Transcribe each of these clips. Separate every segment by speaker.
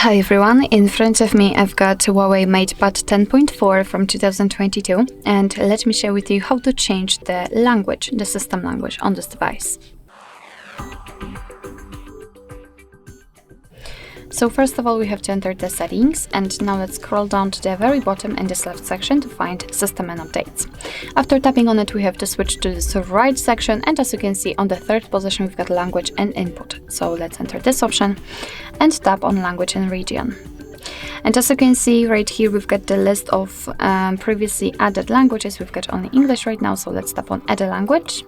Speaker 1: Hi everyone, in front of me I've got Huawei MatePad 10.4 from 2022, and let me share with you how to change the language, the system language on this device. So first of all, we have to enter the settings, and now let's scroll down to the very bottom in this left section to find system and updates. After tapping on it, we have to switch to this right section, and as you can see on the third position we've got language and input. So let's enter this option and tap on language and region. And as you can see right here, we've got the list of previously added languages. We've got only English right now, so let's tap on add a language.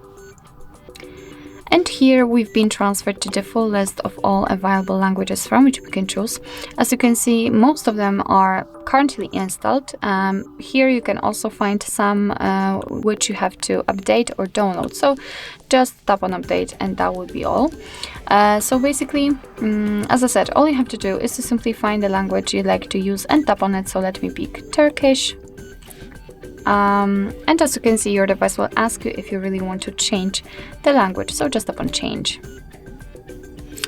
Speaker 1: And here we've been transferred to the full list of all available languages from which we can choose. As you can see, most of them are currently installed. Here you can also find some which you have to update or download. So just tap on update and that will be all. So basically, as I said, all you have to do is to simply find the language you like to use and tap on it. So let me pick Turkish. And as you can see, your device will ask you if you really want to change the language, so just tap on change.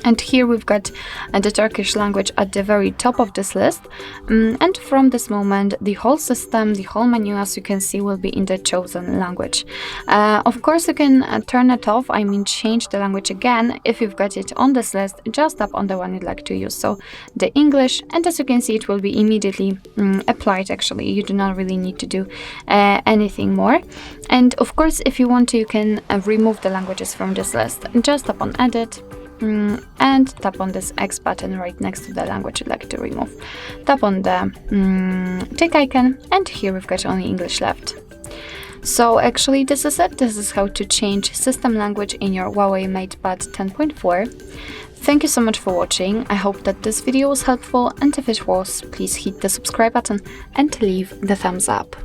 Speaker 1: And here we've got the Turkish language at the very top of this list. And from this moment, the whole system, the whole menu, as you can see, will be in the chosen language. Of course, you can turn it off, I mean change the language again. If you've got it on this list, just tap on the one you'd like to use. So the English, and as you can see, it will be immediately applied actually. You do not really need to do anything more. And of course, if you want to, you can remove the languages from this list. Just tap on edit. And tap on this X button right next to the language you'd like to remove. Tap on the tick icon, and here we've got only English left. So actually this is it. This is how to change system language in your Huawei MatePad 10.4. Thank you so much for watching. I hope that this video was helpful, and if it was, please hit the subscribe button and leave the thumbs up.